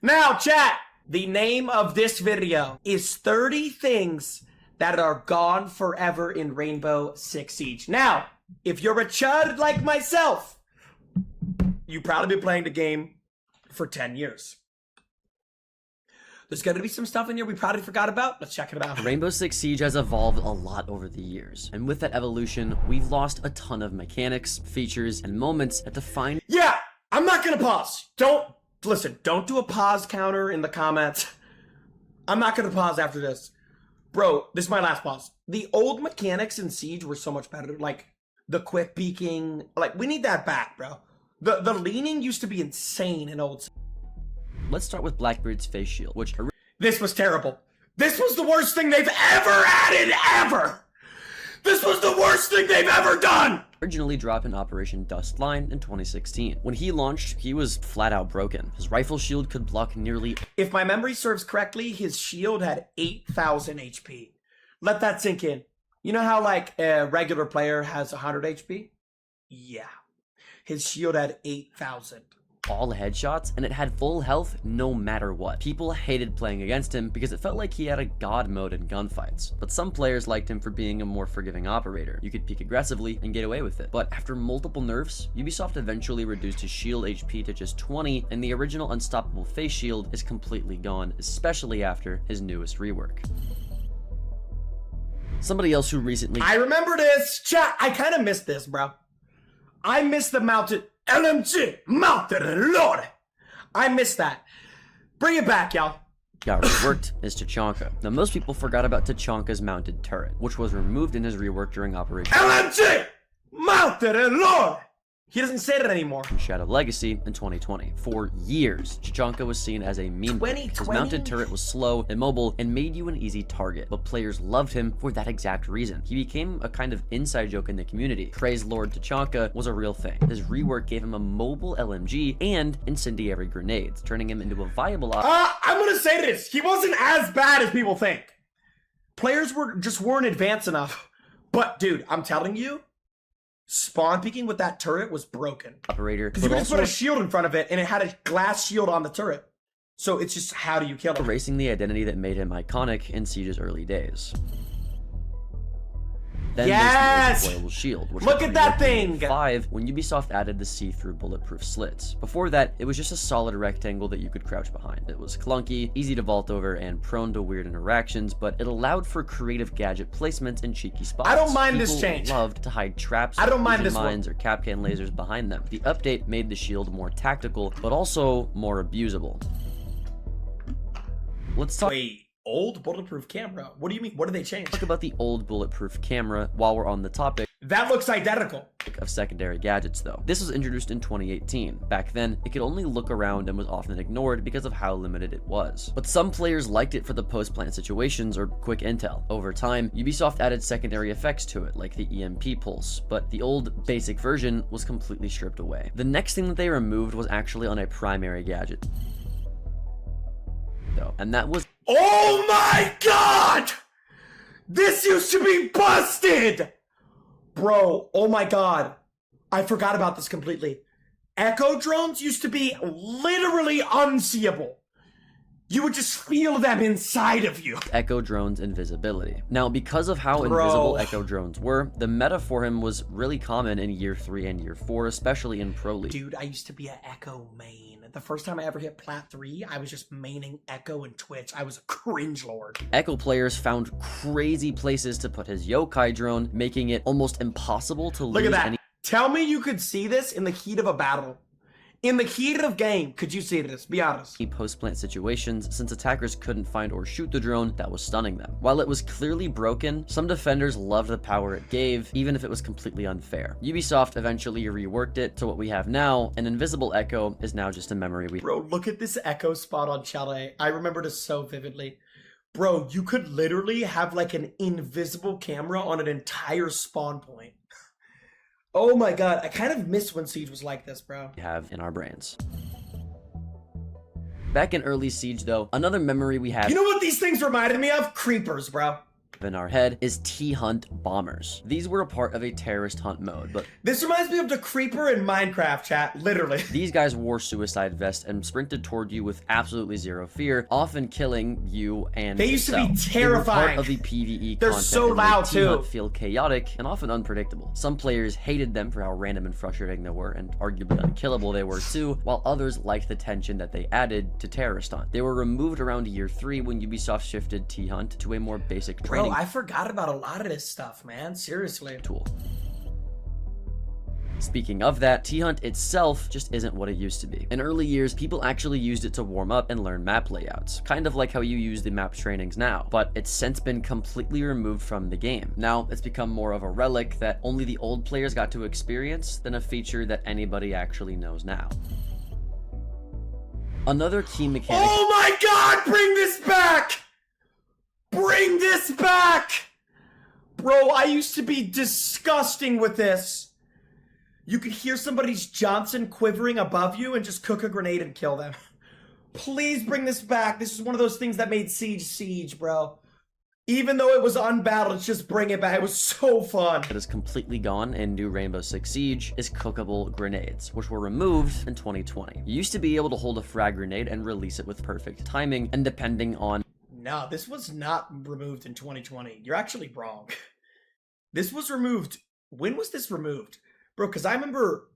Now, chat, the name of this video is 30 things that are gone forever in Rainbow Six Siege. Now, if you're a chud like myself, you've probably been playing the game for 10 years. There's gonna be some stuff in here we probably forgot about. Let's check it out. Rainbow Six Siege has evolved a lot over the years, and with that evolution, we've lost a ton of mechanics, features, and moments that define— Yeah, I'm not gonna pause. Don't do a pause counter in the comments. I'm not gonna pause after this. Bro, this is my last pause. The old mechanics in Siege were so much better. Like, the quick peeking. Like, we need that back, bro. The leaning used to be insane in old Siege. Let's start with Blackbeard's face shield, which— This was terrible. This was the worst thing they've ever added, ever! This was the worst thing they've ever done! Originally dropped in Operation Dustline in 2016. When he launched, he was flat out broken. His rifle shield could block nearly— If my memory serves correctly, his shield had 8,000 HP. Let that sink in. You know how, like, a regular player has 100 HP? Yeah. His shield had 8,000. all headshots, and it had full health no matter what. People hated playing against him because it felt like he had a god mode in gunfights, but some players liked him for being a more forgiving operator. You could peek aggressively and get away with it. But after multiple nerfs, Ubisoft eventually reduced his shield HP to just 20, and the original unstoppable face shield is completely gone, especially after his newest rework. Somebody else who recently— I remember this! Chat, I kind of missed this, bro. I missed the mounted LMG, mounted and loaded. I missed that. Bring it back, y'all. got reworked is Tachanka. Now, most people forgot about Tachanka's mounted turret, which was removed in his rework during Operation LMG, mounted and loaded. He doesn't say that anymore. Shadow Legacy in 2020. For years, Tachanka was seen as a meme. His mounted turret was slow, immobile, and made you an easy target, but players loved him for that exact reason. He became a kind of inside joke in the community. Praise Lord Tachanka was a real thing. His rework gave him a mobile LMG and incendiary grenades, turning him into a viable option. I'm gonna say this. He wasn't as bad as people think. Players weren't advanced enough. But dude, I'm telling you, spawn peeking with that turret was broken. Operator, because you could just put a shield in front of it and it had a glass shield on the turret. So it's just, how do you kill him? Erasing the identity that made him iconic in Siege's early days. Then yes! there's the deployable shield, which look at that thing! 5 when Ubisoft added the see-through bulletproof slits. Before that, it was just a solid rectangle that you could crouch behind. It was clunky, easy to vault over, and prone to weird interactions, but it allowed for creative gadget placements and cheeky spots. I don't mind People this change. Loved to hide traps, I don't mind this mines, or Kapkan lasers behind them. The update made the shield more tactical, but also more abusable. Let's talk— Wait, old bulletproof camera? What do you mean? What did they change? Talk about the old bulletproof camera while we're on the topic that looks identical of secondary gadgets, though. This was introduced in 2018. Back then, it could only look around and was often ignored because of how limited it was. But some players liked it for the post-plant situations or quick intel. Over time, Ubisoft added secondary effects to it, like the EMP pulse, but the old basic version was completely stripped away. The next thing that they removed was actually on a primary gadget, though, and that was— oh my god! This used to be busted! Bro, oh my god. I forgot about this completely. Echo drones used to be literally unseeable. You would just feel them inside of you. Echo drones invisibility. Now, because of how invisible Echo drones were, the meta for him was really common in Year 3 and Year 4, especially in Pro League. Dude, I used to be an Echo main. The first time I ever hit Plat 3, I was just maining Echo and Twitch. I was a cringe lord. Echo players found crazy places to put his yokai drone, making it almost impossible to lose. Look at that. Tell me you could see this in the heat of a battle. In the heat of game, could you see this? Be honest. Post-plant situations, since attackers couldn't find or shoot the drone that was stunning them. While it was clearly broken, some defenders loved the power it gave, even if it was completely unfair. Ubisoft eventually reworked it to what we have now. An invisible Echo is now just a memory we— Bro, look at this Echo spot on Chalet. I remember this so vividly. Bro, you could literally have like an invisible camera on an entire spawn point. Oh my god, I kind of miss when Siege was like this, bro. Have in our brains. Back in early Siege, though, another memory we had— you know what these things reminded me of? Creepers, bro. in our head is T-Hunt bombers. These were a part of a terrorist hunt mode, but this reminds me of the creeper in Minecraft, chat, literally. These guys wore suicide vests and sprinted toward you with absolutely zero fear, often killing you and they used yourself. to be terrifying. They were part of the PvE They're content so and loud made too. T-Hunt feel chaotic and often unpredictable. Some players hated them for how random and frustrating they were, and arguably unkillable they were too, while others liked the tension that they added to terrorist hunt. They were removed around year 3 when Ubisoft shifted T-Hunt to a more basic training I forgot about a lot of this stuff, man. Seriously. tool. Speaking of that, T-Hunt itself just isn't what it used to be. In early years, people actually used it to warm up and learn map layouts, kind of like how you use the map trainings now, but it's since been completely removed from the game. Now, it's become more of a relic that only the old players got to experience than a feature that anybody actually knows now. Another key mechanic— oh my god, bring this back! Bring this back! Bro, I used to be disgusting with this. You could hear somebody's Johnson quivering above you and just cook a grenade and kill them. Please bring this back. This is one of those things that made Siege, bro. Even though it was unbattled, let's just bring it back. It was so fun. that is completely gone in new Rainbow Six Siege is cookable grenades, which were removed in 2020. You used to be able to hold a frag grenade and release it with perfect timing, and depending on— no, this was not removed in 2020. You're actually wrong. This was removed. When was this removed? Bro, because I remember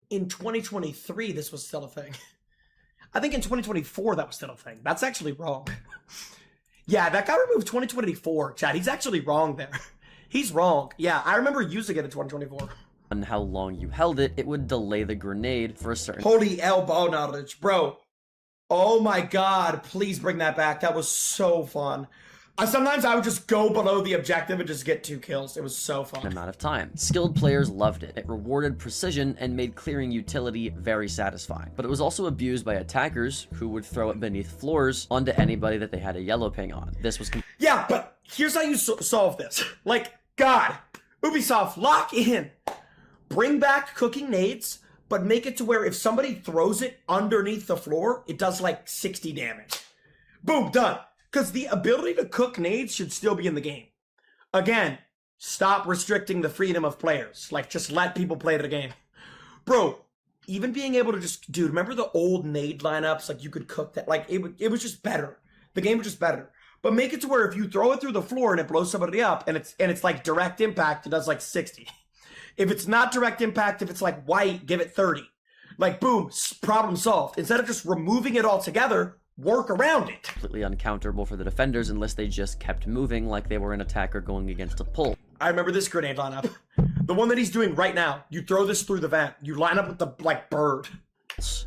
in 2023, this was still a thing. I think in 2024, that was still a thing. That's actually wrong. Yeah, that got removed 2024, Chad. He's actually wrong there. He's wrong. Yeah, I remember using it in 2024. on how long you held it, it would delay the grenade for a certain— Holy elbow knowledge, bro. Oh my god, please bring that back. That was so fun. Sometimes I would just go below the objective and just get 2 kills. It was so fun. amount of time. Skilled players loved it. It rewarded precision and made clearing utility very satisfying. But it was also abused by attackers who would throw it beneath floors onto anybody that they had a yellow ping on. This was— yeah, but here's how you solve this. Like, God, Ubisoft, lock in. Bring back cooking nades, but make it to where if somebody throws it underneath the floor, it does like 60 damage. Boom, done. Because the ability to cook nades should still be in the game. Again, stop restricting the freedom of players. Like, just let people play the game. Bro, even being able to just— dude, remember the old nade lineups? Like, you could cook that. Like, it was just better. The game was just better. But make it to where if you throw it through the floor and it blows somebody up, and it's like direct impact, it does like 60. If it's not direct impact, if it's like white, give it 30. Like, boom, problem solved. Instead of just removing it altogether, work around it. completely uncounterable for the defenders unless they just kept moving like they were an attacker going against a pull. I remember this grenade lineup. The one that he's doing right now. You throw this through the vent. You line up with the, like, bird.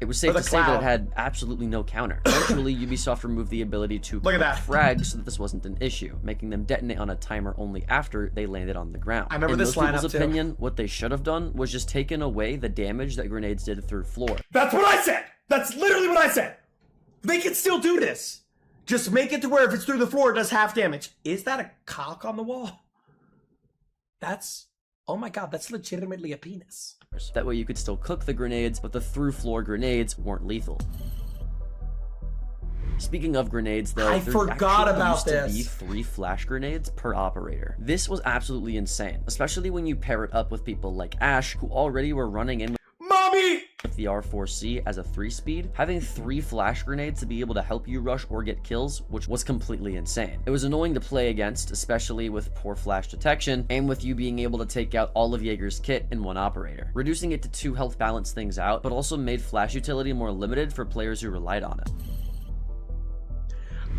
It was safe Or to the say that cloud. it had absolutely no counter. Eventually, Ubisoft removed the ability to Look at that. frag so that this wasn't an issue, making them detonate on a timer only after they landed on the ground. I remember In this most people's lineup, too. opinion, what they should have done was just taken away the damage that grenades did through floor. That's what I said. That's literally what I said. They can still do this. Just make it to where if it's through the floor, it does half damage. Is that a cock on the wall? That's— oh my god, that's legitimately a penis. That way you could still cook the grenades, but the through-floor grenades weren't lethal. Speaking of grenades, though, I there forgot actually about used to be this. 3 flash grenades per operator. This was absolutely insane, especially when you pair it up with people like Ash, who already were running in Mommy! with the R4C as a 3-speed. Having 3 flash grenades to be able to help you rush or get kills, which was completely insane. It was annoying to play against, especially with poor flash detection, and with you being able to take out all of Jaeger's kit in one operator. Reducing it to 2 health balanced things out, but also made flash utility more limited for players who relied on it.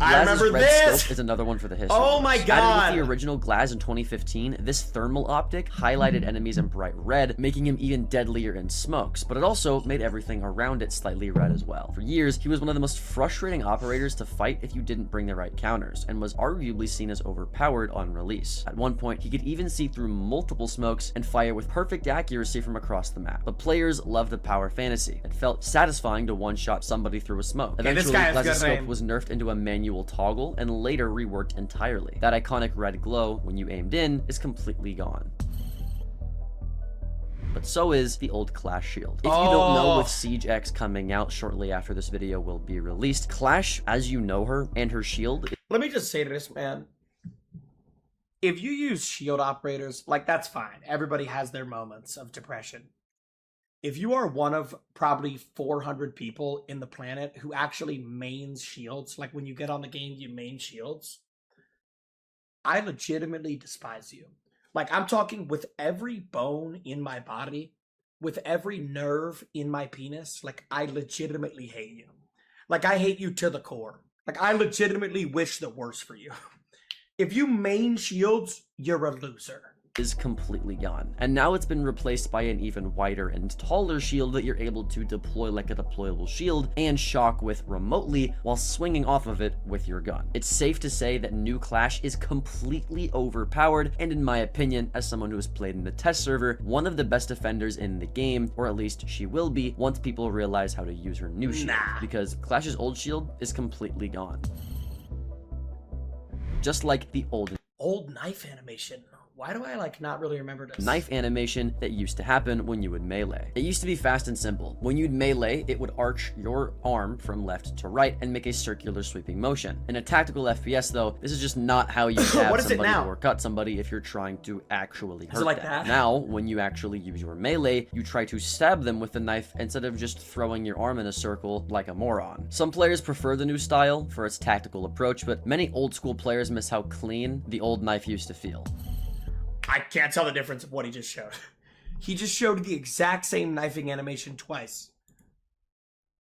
I Glaz's remember red this! scope is another one for the history. Oh my Added god! with the original Glaz in 2015, this thermal optic highlighted enemies in bright red, making him even deadlier in smokes, but it also made everything around it slightly red as well. For years, he was one of the most frustrating operators to fight if you didn't bring the right counters, and was arguably seen as overpowered on release. At one point, he could even see through multiple smokes and fire with perfect accuracy from across the map. But players loved the power fantasy. It felt satisfying to one-shot somebody through a smoke. Okay, this Eventually, guy has Glaz's good scope aim. was nerfed into a manual toggle and later reworked entirely. That iconic red glow when you aimed in is completely gone. But so is the old Clash shield. If you don't know, with Siege X coming out shortly after this video will be released, Clash, as you know her, and her shield— Let me just say this, man. if you use shield operators, like, that's fine. Everybody has their moments of depression. If you are one of probably 400 people in the planet who actually mains shields, like when you get on the game, you main shields, I legitimately despise you. Like, I'm talking with every bone in my body, with every nerve in my penis, like, I legitimately hate you. Like, I hate you to the core. Like, I legitimately wish the worst for you. If you main shields, you're a loser. Is completely gone, and now it's been replaced by an even wider and taller shield that you're able to deploy like a deployable shield and shock with remotely while swinging off of it with your gun. It's safe to say that New Clash is completely overpowered, and in my opinion, as someone who has played in the test server, one of the best defenders in the game, or at least she will be once people realize how to use her new shield, because Clash's old shield is completely gone. Just like the old knife animation. Why do I, like, not really remember this? Knife animation that used to happen when you would melee. It used to be fast and simple. When you'd melee, it would arch your arm from left to right and make a circular sweeping motion. In a tactical FPS, though, this is just not how you stab somebody or cut somebody if you're trying to actually hurt them. That? Now, when you actually use your melee, you try to stab them with the knife instead of just throwing your arm in a circle like a moron. Some players prefer the new style for its tactical approach, but many old school players miss how clean the old knife used to feel. I can't tell the difference of what he just showed. He just showed the exact same knifing animation twice.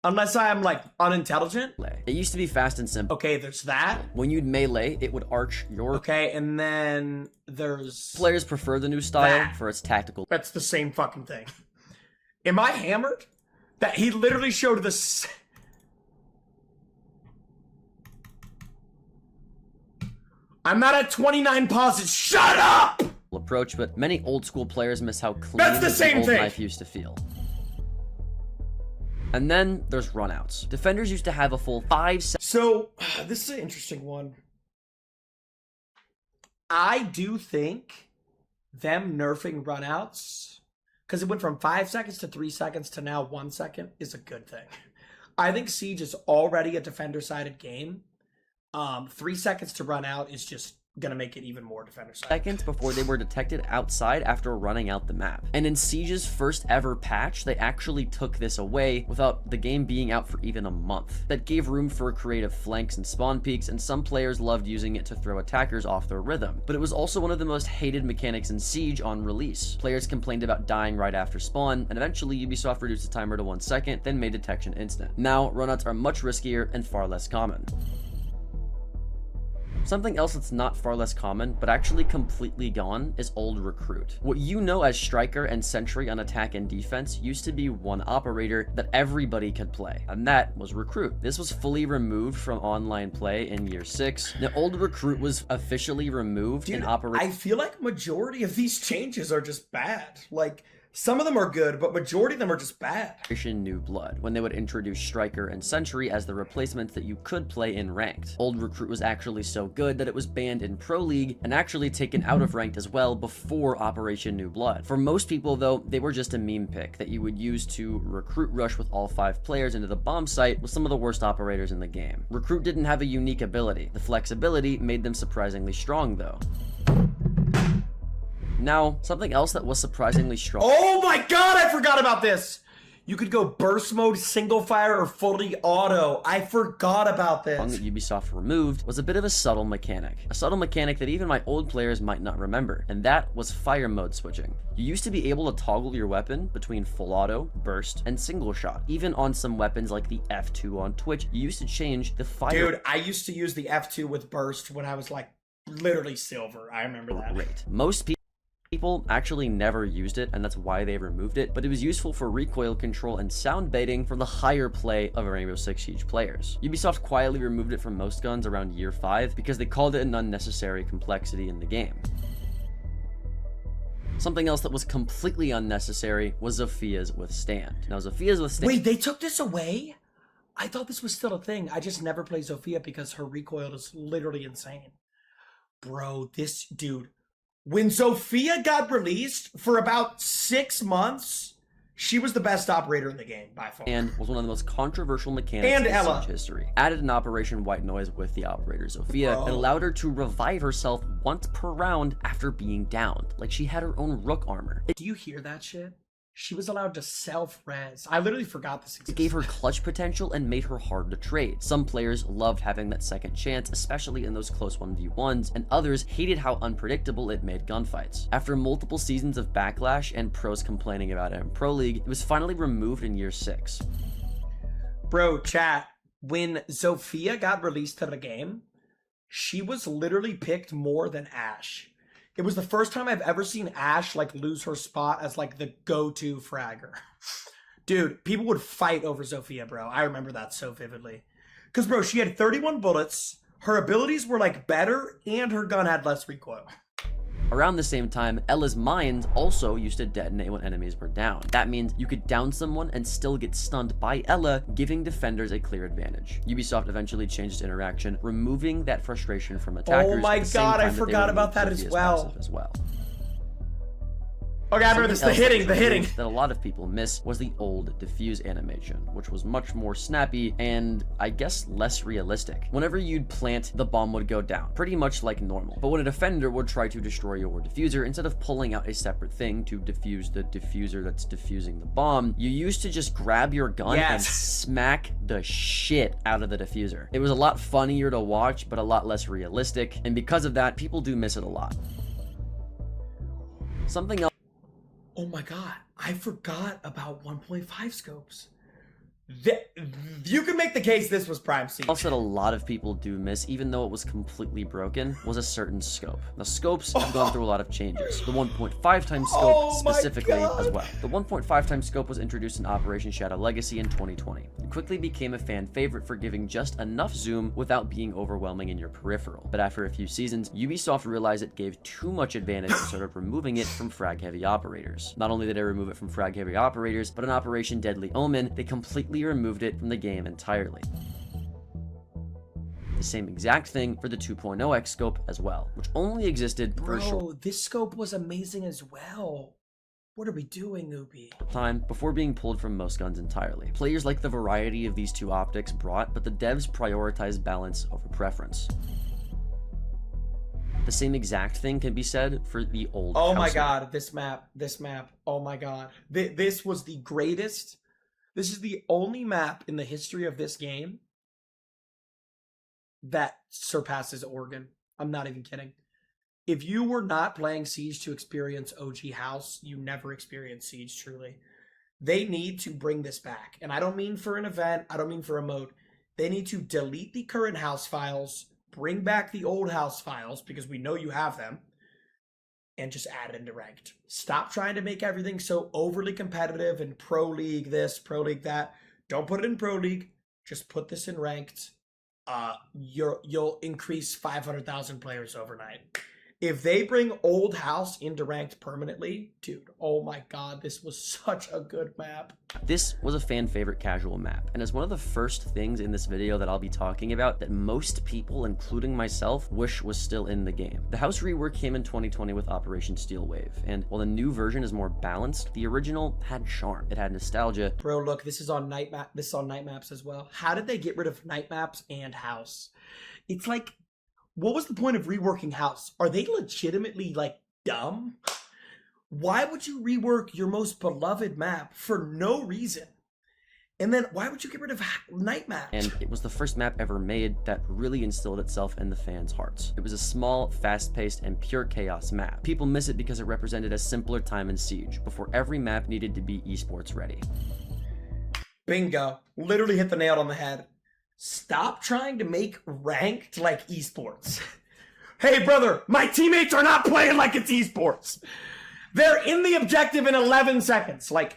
Unless I am, like, unintelligent. It used to be fast and simple. Okay, there's that. When you'd melee, it would arch your... Okay, and then there's... Players prefer the new style for its tactical... That's the same fucking thing. Am I hammered? That he literally showed the... I'm not at 29 pauses. Shut up! Approach, but many old school players miss how clean the old knife used to feel. And then there's runouts. Defenders used to have a full 5 seconds. So, this is an interesting one. I do think them nerfing runouts, because it went from 5 seconds to 3 seconds to now 1 second, is a good thing. I think Siege is already a defender-sided game. 3 seconds to run out is just gonna make it even more defender-sided. Seconds before they were detected outside after running out the map. And in Siege's first ever patch, they actually took this away without the game being out for even a month. That gave room for creative flanks and spawn peaks, and some players loved using it to throw attackers off their rhythm. But it was also one of the most hated mechanics in Siege on release. Players complained about dying right after spawn, and eventually Ubisoft reduced the timer to 1 second, then made detection instant. Now, runouts are much riskier and far less common. Something else that's not far less common, but actually completely gone, is old recruit. What you know as striker and sentry on attack and defense used to be one operator that everybody could play, and that was recruit. This was fully removed from online play in year 6. Now, old recruit was officially removed in operation. I feel like majority of these changes are just bad. Like, some of them are good, but majority of them are just bad. New Blood, when they would introduce Striker and Sentry as the replacements that you could play in Ranked. Old Recruit was actually so good that it was banned in Pro League and actually taken out of Ranked as well before Operation New Blood. For most people, though, they were just a meme pick that you would use to recruit rush with all 5 players into the bomb site with some of the worst operators in the game. Recruit didn't have a unique ability. The flexibility made them surprisingly strong, though. Now, something else that was surprisingly strong. Oh my god, I forgot about this! You could go burst mode, single fire, or fully auto. I forgot about this. That Ubisoft removed was a bit of a subtle mechanic. A subtle mechanic that even my old players might not remember, and that was fire mode switching. You used to be able to toggle your weapon between full auto, burst, and single shot. Even on some weapons like the F2 on Twitch, you used to change the fire. Dude, I used to use the F2 with burst when I was like literally silver. I remember that. Great. Most people actually never used it, and that's why they removed it, but it was useful for recoil control and sound baiting for the higher play of Rainbow Six Siege players. Ubisoft quietly removed it from most guns around year 5 because they called it an unnecessary complexity in the game. Something else that was completely unnecessary was Zofia's Withstand. Now, Zofia's Withstand... Wait, they took this away? I thought this was still a thing. I just never played Zofia because her recoil is literally insane. Bro, this dude... When Zofia got released, for about 6 months, She was the best operator in the game by far. And was one of the most controversial mechanics And in Ella. Siege history. Added an Operation White Noise with the operator Zofia and allowed her to revive herself once per round after being downed. Like she had her own rook armor. Do you hear that shit? She was allowed to self-res. I literally forgot this existed. It gave her clutch potential and made her hard to trade. Some players loved having that second chance, especially in those close 1v1s, and others hated how unpredictable it made gunfights. After multiple seasons of backlash and pros complaining about it in Pro League, it was finally removed in year 6. Bro, chat, when Zofia got released to the game, she was literally picked more than Ashe. It was the first time I've ever seen Ashe like lose her spot as like the go-to fragger. Dude, people would fight over Zofia, bro. I remember that so vividly. Because, bro, she had 31 bullets, her abilities were like better, and her gun had less recoil. Around the same time, Ella's mines also used to detonate when enemies were down. That means you could down someone and still get stunned by Ella, giving defenders a clear advantage. Ubisoft eventually changed its interaction, removing that frustration from attackers. Oh my god, I forgot about that as well. Okay, I remember this, the hitting. That a lot of people miss was the old defuse animation, which was much more snappy and, I guess, less realistic. Whenever you'd plant, the bomb would go down, pretty much like normal. But when a defender would try to destroy your defuser, instead of pulling out a separate thing to defuse the defuser that's defusing the bomb, you used to just grab your gun and smack the shit out of the defuser. It was a lot funnier to watch, but a lot less realistic, and because of that, people do miss it a lot. Something else. Oh my god, I forgot about 1.5 scopes. You could make the case this was Prime Siege. Also that a lot of people do miss, even though it was completely broken, was a certain scope. Now, scopes have gone through a lot of changes. The 1.5 times scope specifically as well. The 1.5 times scope was introduced in Operation Shadow Legacy in 2020. It quickly became a fan favorite for giving just enough zoom without being overwhelming in your peripheral. But after a few seasons, Ubisoft realized it gave too much advantage and started removing it from frag-heavy operators. Not only did they remove it from frag-heavy operators, but in Operation Deadly Omen, they completely removed it from the game entirely. The same exact thing for the 2.0x scope as well, which only existed for a short this scope was amazing as well. What are we doing, Ubi? time before being pulled from most guns entirely. Players like the variety of these two optics brought, but the devs prioritized balance over preference. The same exact thing can be said for the old Oh my house god, this map, oh my god. This was the greatest. This is the only map in the history of this game that surpasses Oregon. I'm not even kidding. If you were not playing Siege to experience OG House, you never experienced Siege truly. They need to bring this back. And I don't mean for an event, I don't mean for a mode. They need to delete the current house files, bring back the old house files, because we know you have them, and just add it into ranked. Stop trying to make everything so overly competitive and Pro League this, Pro League that. Don't put it in Pro League. Just put this in ranked. You'll increase 500,000 players overnight. If they bring Old House into ranked permanently, dude, oh my god, this was such a good map. This was a fan favorite casual map, and is one of the first things in this video that I'll be talking about that most people, including myself, wish was still in the game. The house rework came in 2020 with Operation Steel Wave, and while the new version is more balanced, the original had charm. It had nostalgia. Bro, look, this is on night map. This is on night maps as well. How did they get rid of night maps and house? It's like, what was the point of reworking house? Are they legitimately like dumb? Why would you rework your most beloved map for no reason? And then why would you get rid of night map? And it was the first map ever made that really instilled itself in the fans' hearts. It was a small, fast-paced, and pure chaos map. People miss it because it represented a simpler time in Siege, before every map needed to be esports ready. Bingo. Literally hit the nail on the head. Stop trying to make ranked like esports. Hey, brother, my teammates are not playing like it's esports. They're in the objective in 11 seconds. Like,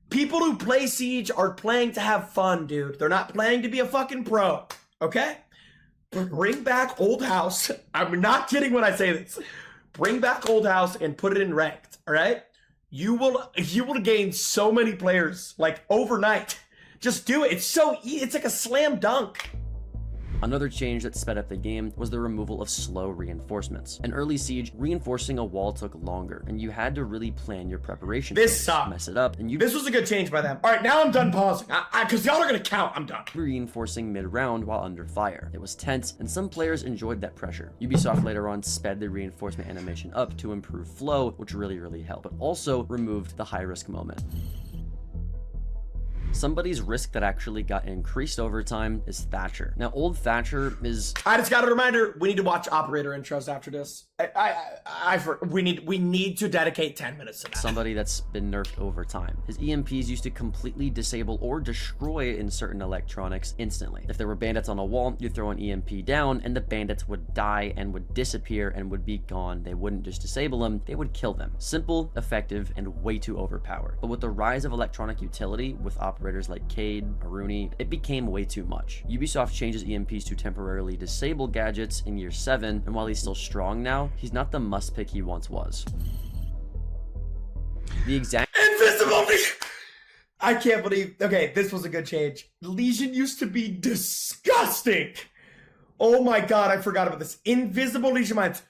people who play Siege are playing to have fun, dude. They're not playing to be a fucking pro, okay? Bring back Old House. I'm not kidding when I say this. Bring back Old House and put it in ranked, all right? You will gain so many players, like, overnight. Just do it. It's so easy. It's like a slam dunk. Another change that sped up the game was the removal of slow reinforcements. In early Siege, reinforcing a wall took longer, and you had to really plan your preparation. This sucked. Mess it up, and This was a good change by them. All right, now I'm done pausing. Because y'all are going to count. I'm done. Reinforcing mid-round while under fire. It was tense, and some players enjoyed that pressure. Ubisoft later on sped the reinforcement animation up to improve flow, which really helped, but also removed the high-risk moment. Somebody's risk that actually got increased over time is Thatcher. Now, old Thatcher is... I just got a reminder, we need to watch operator intros after this. We need to dedicate 10 minutes to that. Somebody that's been nerfed over time. His EMPs used to completely disable or destroy in certain electronics instantly. If there were bandits on a wall, you'd throw an EMP down and the bandits would die and would disappear and would be gone. They wouldn't just disable them, they would kill them. Simple, effective, and way too overpowered. But with the rise of electronic utility with operators like Cade, Aruni, it became way too much. Ubisoft changes EMPs to temporarily disable gadgets in year 7, and while he's still strong now, he's not the must pick he once was. The exact Invisible Legion! I can't believe... Okay, this was a good change. Legion used to be disgusting! Oh my god, I forgot about this. Invisible Legion mines.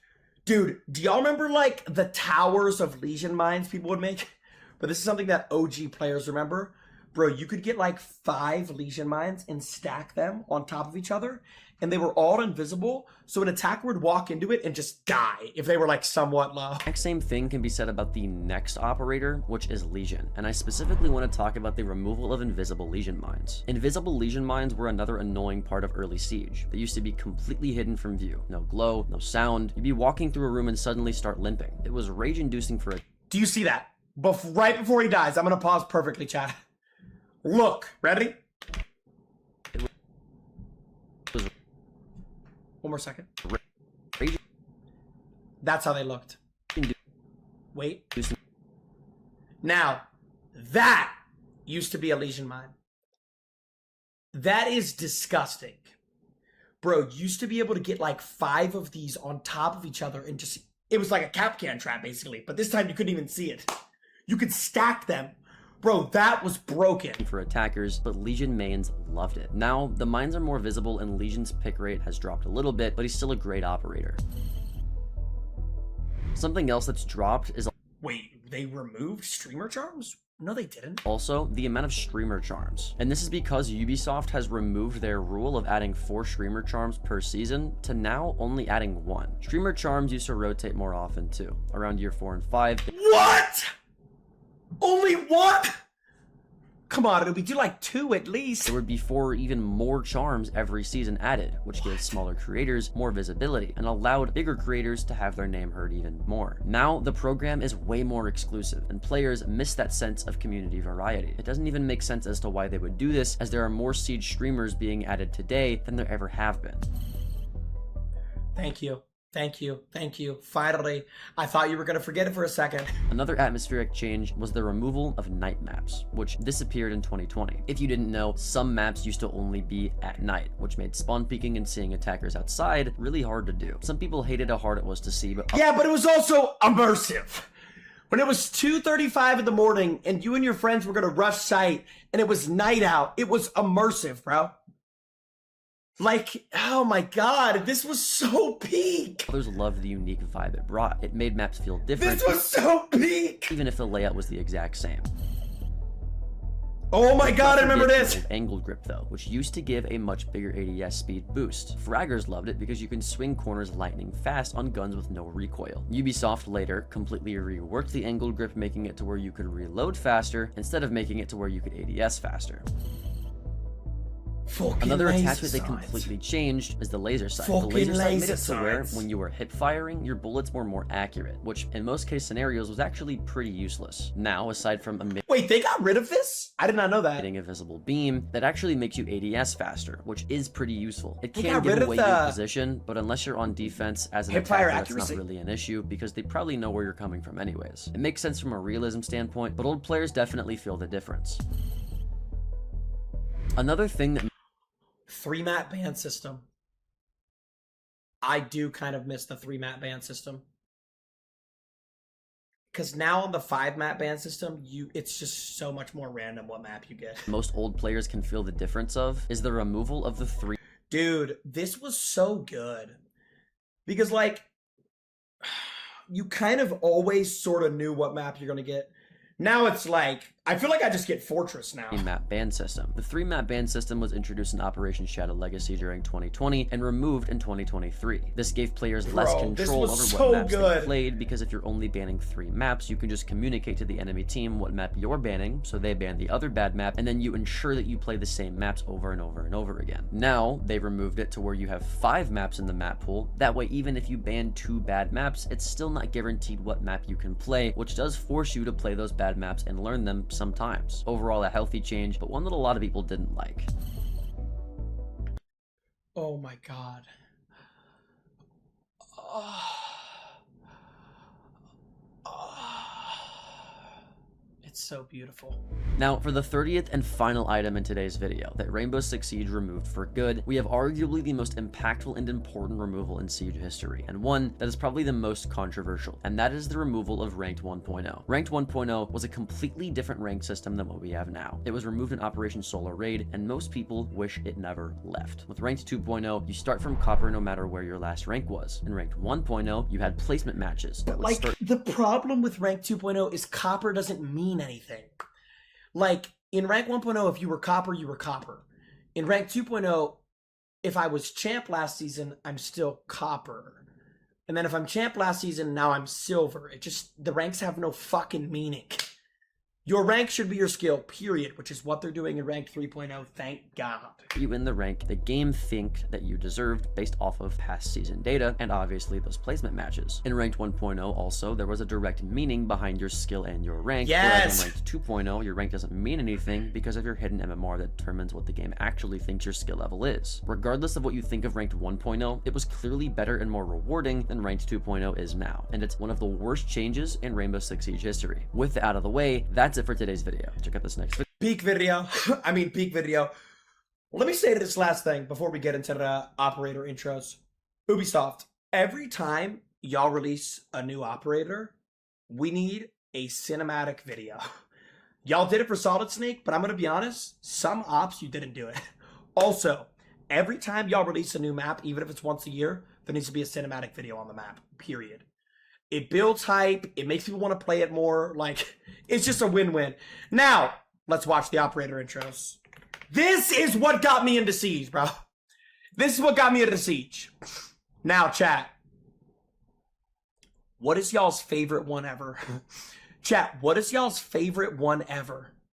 Dude, do y'all remember, like, the towers of Legion mines people would make? But this is something that OG players remember. Bro, you could get, like, 5 Legion mines and stack them on top of each other, and they were all invisible, so an attacker would walk into it and just die if they were, like, somewhat low. Exact same thing can be said about the next operator, which is Legion, and I specifically want to talk about the removal of invisible Legion mines. Invisible Legion mines were another annoying part of early Siege. They used to be completely hidden from view. No glow, no sound. You'd be walking through a room and suddenly start limping. It was rage-inducing for a... Do you see that? Right before he dies, I'm gonna pause perfectly, chat. Look, ready? One more second. That's how they looked. Wait. Now, that used to be a Legion mine. That is disgusting. Bro, used to be able to get like 5 of these on top of each other and just... It was like a cap can trap, basically. But this time you couldn't even see it. You could stack them. Bro, that was broken. For attackers, but Legion mains loved it. Now, the mines are more visible and Legion's pick rate has dropped a little bit, but he's still a great operator. Something else that's dropped is... Wait, they removed streamer charms? No, they didn't. Also, the amount of streamer charms. And this is because Ubisoft has removed their rule of adding 4 streamer charms per season to now only adding 1. Streamer charms used to rotate more often too. Around year 4 and 5. What? Only 1? Come on, it'll be do like 2 at least. There would be 4 or even more charms every season added, which gave smaller creators more visibility and allowed bigger creators to have their name heard even more. Now, the program is way more exclusive, and players miss that sense of community variety. It doesn't even make sense as to why they would do this, as there are more Siege streamers being added today than there ever have been. Thank you. Thank you. Thank you. Finally. I thought you were going to forget it for a second. Another atmospheric change was the removal of night maps, which disappeared in 2020. If you didn't know, some maps used to only be at night, which made spawn peeking and seeing attackers outside really hard to do. Some people hated how hard it was to see, but... Yeah, but it was also immersive. When it was 2:35 in the morning and you and your friends were going to rush site and it was night out, it was immersive, bro. Like, oh my god, this was so peak. Others loved the unique vibe it brought. It made maps feel different. This was so peak. Even if the layout was the exact same. Oh my god, I remember this. Angled grip though, which used to give a much bigger ADS speed boost. Fraggers loved it because you can swing corners lightning fast on guns with no recoil. Ubisoft later completely reworked the angled grip, making it to where you could reload faster instead of making it to where you could ADS faster. Another attachment they completely changed is the laser sight. The laser sight made it to where, when you were hip firing, your bullets were more accurate, which in most case scenarios was actually pretty useless. Now, aside from Wait, they got rid of this? I did not know that. Hitting a visible beam, that actually makes you ADS faster, which is pretty useful. It can give away your position, but unless you're on defense as an attacker, that's not really an issue, because they probably know where you're coming from anyways. It makes sense from a realism standpoint, but old players definitely feel the difference. Another thing that 3-map ban system. I do kind of miss the 3-map ban system. Because now on the 5-map ban system, it's just so much more random what map you get. Most old players can feel the difference of is the removal of the 3. Dude, this was so good. Because, like, you kind of always sort of knew what map you're going to get. Now it's like, I feel like I just get Fortress now. Map ban system. The 3-map ban system was introduced in Operation Shadow Legacy during 2020 and removed in 2023. This gave players less control over what maps they played, because if you're only banning 3 maps, you can just communicate to the enemy team what map you're banning, so they ban the other bad map, and then you ensure that you play the same maps over and over and over again. Now, they removed it to where you have 5 maps in the map pool. That way, even if you ban 2 bad maps, it's still not guaranteed what map you can play, which does force you to play those bad maps and learn them sometimes. Overall, a healthy change, but one that a lot of people didn't like. Oh my god. It's so beautiful. Now, for the 30th and final item in today's video that Rainbow Six Siege removed for good, we have arguably the most impactful and important removal in Siege history, and one that is probably the most controversial, and that is the removal of Ranked 1.0. Ranked 1.0 was a completely different rank system than what we have now. It was removed in Operation Solar Raid, and most people wish it never left. With Ranked 2.0, you start from Copper no matter where your last rank was. In Ranked 1.0, you had placement matches. But like, the problem with Ranked 2.0 is Copper doesn't mean anything. Like, in Rank 1.0, if you were Copper, you were Copper. In Rank 2.0, if I was Champ last season, I'm still Copper. And then if I'm Champ last season, now I'm Silver. It just, the ranks have no fucking meaning. Your rank should be your skill, period, which is what they're doing in Rank 3.0, thank God. You win the rank the game think that you deserved based off of past season data, and obviously those placement matches. In Ranked 1.0 also, there was a direct meaning behind your skill and your rank, whereas in Ranked 2.0, your rank doesn't mean anything because of your hidden MMR that determines what the game actually thinks your skill level is. Regardless of what you think of Ranked 1.0, it was clearly better and more rewarding than Ranked 2.0 is now, and it's one of the worst changes in Rainbow Six Siege history. With that out of the way, that's it for today's video. Check out this next video. Peak video. Let me say this last thing before we get into the operator intros. Ubisoft, every time y'all release a new operator, we need a cinematic video. Y'all did it for Solid Snake, but I'm going to be honest, some ops you didn't do it. Also, every time y'all release a new map, even if it's once a year, there needs to be a cinematic video on the map, period. It builds hype. It makes people want to play it more. Like, it's just a win-win. Now, let's watch the operator intros. This is what got me into Siege, bro. This is what got me into Siege. Now, chat. What is y'all's favorite one ever? Chat, what is y'all's favorite one ever?